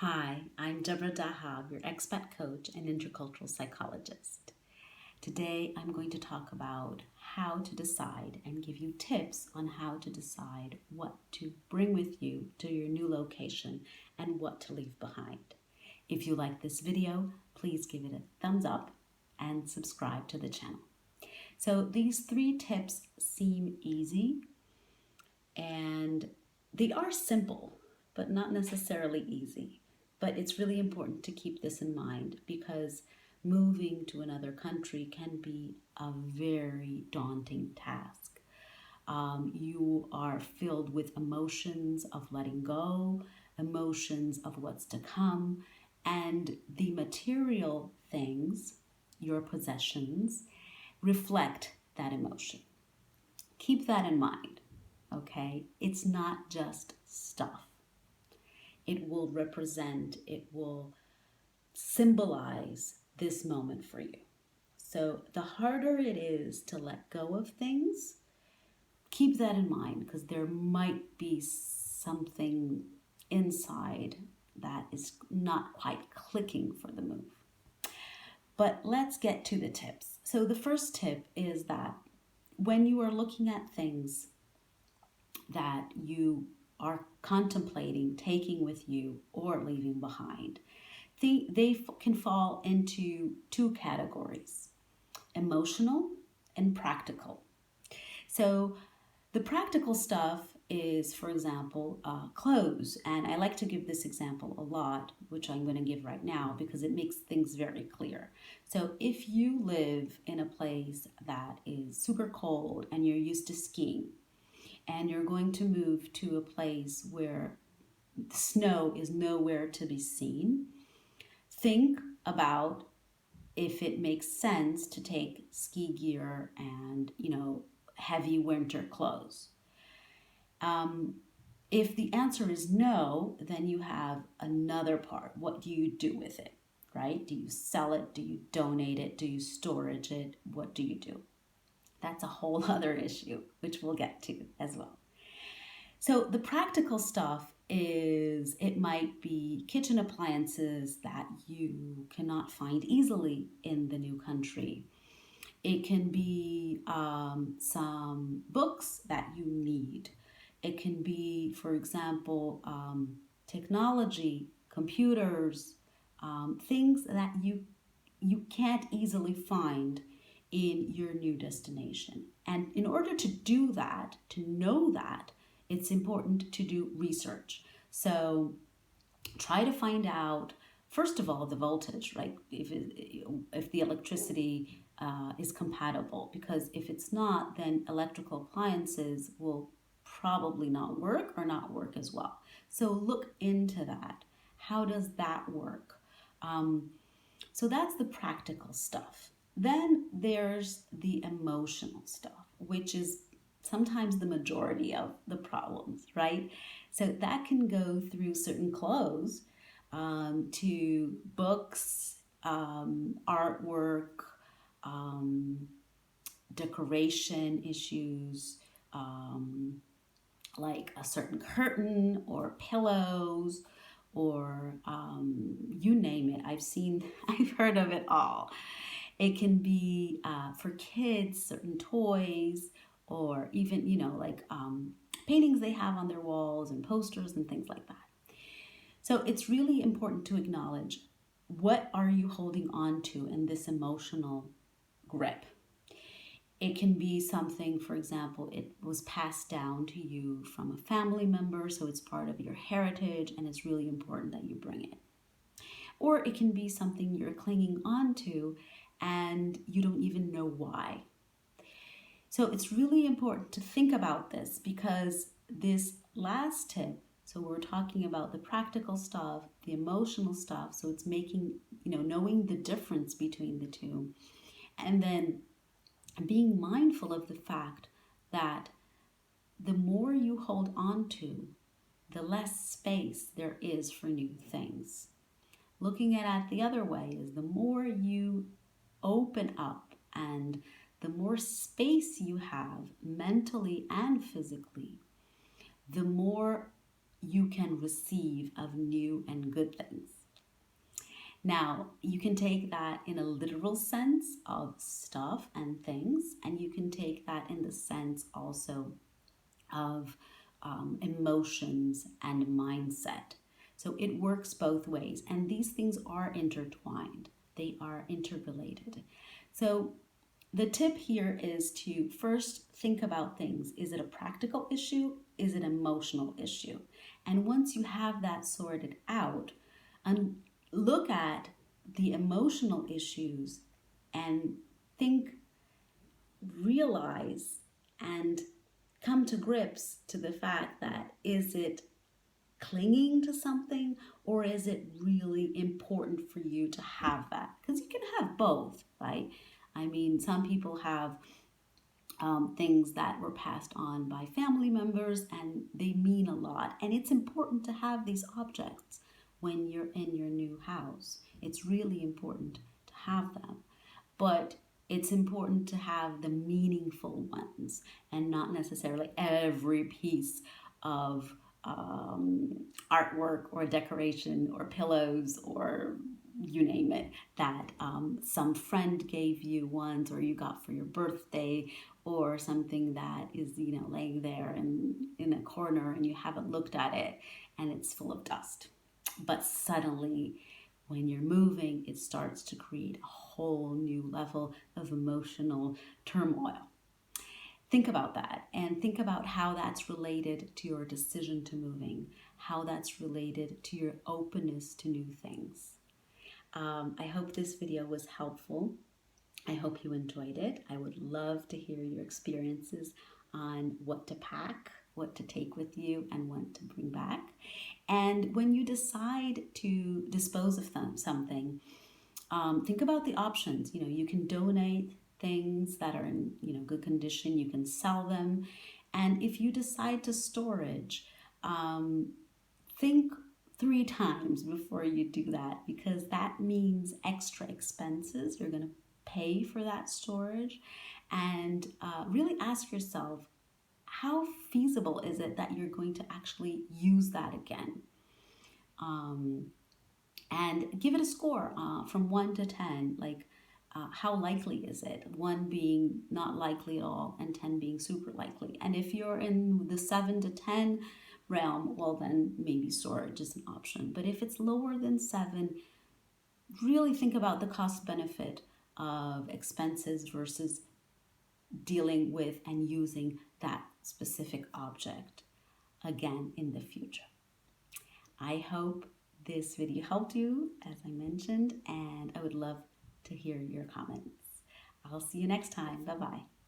Hi, I'm Deborah Dahab, your expat coach and intercultural psychologist. Today, I'm going to talk about how to decide and give you tips on how to decide what to bring with you to your new location and what to leave behind. If you like this video, please give it a thumbs up and subscribe to the channel. So these 3 tips seem easy and they are simple, but not necessarily easy. But it's really important to keep this in mind because moving to another country can be a very daunting task. You are filled with emotions of letting go, emotions of what's to come, and the material things, your possessions, reflect that emotion. Keep that in mind, okay? It's not just stuff. It will represent, it will symbolize this moment for you. So the harder it is to let go of things, keep that in mind because there might be something inside that is not quite clicking for the move. But let's get to the tips. So the first tip is that when you are looking at things that you are contemplating taking with you or leaving behind, they can fall into 2 categories: emotional and practical. So the practical stuff is, for example, clothes. And I like to give this example a lot, which I'm going to give right now because it makes things very clear. So if you live in a place that is super cold and you're used to skiing, and you're going to move to a place where snow is nowhere to be seen, think about if it makes sense to take ski gear and, heavy winter clothes. If the answer is no, then you have another part. What do you do with it, right? Do you sell it? Do you donate it? Do you storage it? What do you do? That's a whole other issue, which we'll get to as well. So the practical stuff is, it might be kitchen appliances that you cannot find easily in the new country. It can be some books that you need. It can be, for example, technology, computers, things that you can't easily find in your new destination. And in order to do that, to know that, it's important to do research. So try to find out, first of all, the voltage, right? If the electricity is compatible, because if it's not, then electrical appliances will probably not work or not work as well. So look into that. How does that work? So that's the practical stuff. Then there's the emotional stuff, which is sometimes the majority of the problems, right? So that can go through certain clothes to books, artwork, decoration issues, like a certain curtain or pillows, or you name it. I've heard of it all. It can be for kids, certain toys, or even, paintings they have on their walls and posters and things like that. So it's really important to acknowledge, what are you holding on to in this emotional grip? It can be something, for example, it was passed down to you from a family member, so it's part of your heritage and it's really important that you bring it. Or it can be something you're clinging on to and you don't even know why. So it's really important to think about this, because this last tip, so we're talking about the practical stuff, the emotional stuff, so it's making, knowing the difference between the two, and then being mindful of the fact that the more you hold on to, the less space there is for new things. Looking at it the other way is, the more you open up and the more space you have mentally and physically, the more you can receive of new and good things. Now, you can take that in a literal sense of stuff and things, and you can take that in the sense also of emotions and mindset. So it works both ways, and these things are intertwined, they are interrelated. So the tip here is to first think about things. Is it a practical issue? Is it an emotional issue? And once you have that sorted out, and look at the emotional issues and think, realize, and come to grips to the fact that, is it clinging to something, or is it really important for you to have that? Because you can have both, right? I mean, some people have things that were passed on by family members and they mean a lot. And it's important to have these objects when you're in your new house. It's really important to have them. But it's important to have the meaningful ones and not necessarily every piece of artwork or decoration or pillows or you name it, that some friend gave you once, or you got for your birthday, or something that is, laying there in a corner and you haven't looked at it and it's full of dust. But suddenly, when you're moving, it starts to create a whole new level of emotional turmoil. Think about that, and think about how that's related to your decision to moving, how that's related to your openness to new things. I hope this video was helpful. I hope you enjoyed it. I would love to hear your experiences on what to pack, what to take with you, and what to bring back. And when you decide to dispose of something, think about the options. You can donate things that are in good condition. You can sell them. And if you decide to storage, think 3 times before you do that, because that means extra expenses. You're going to pay for that storage. And really ask yourself, how feasible is it that you're going to actually use that again? And give it a score from 1 to 10, like how likely is it? 1 being not likely at all and 10 being super likely. And if you're in the 7 to 10 realm, well then maybe storage is an option. But if it's lower than 7, really think about the cost benefit of expenses versus dealing with and using that specific object again in the future. I hope this video helped you, as I mentioned, and I would love to hear your comments. I'll see you next time. Bye-bye.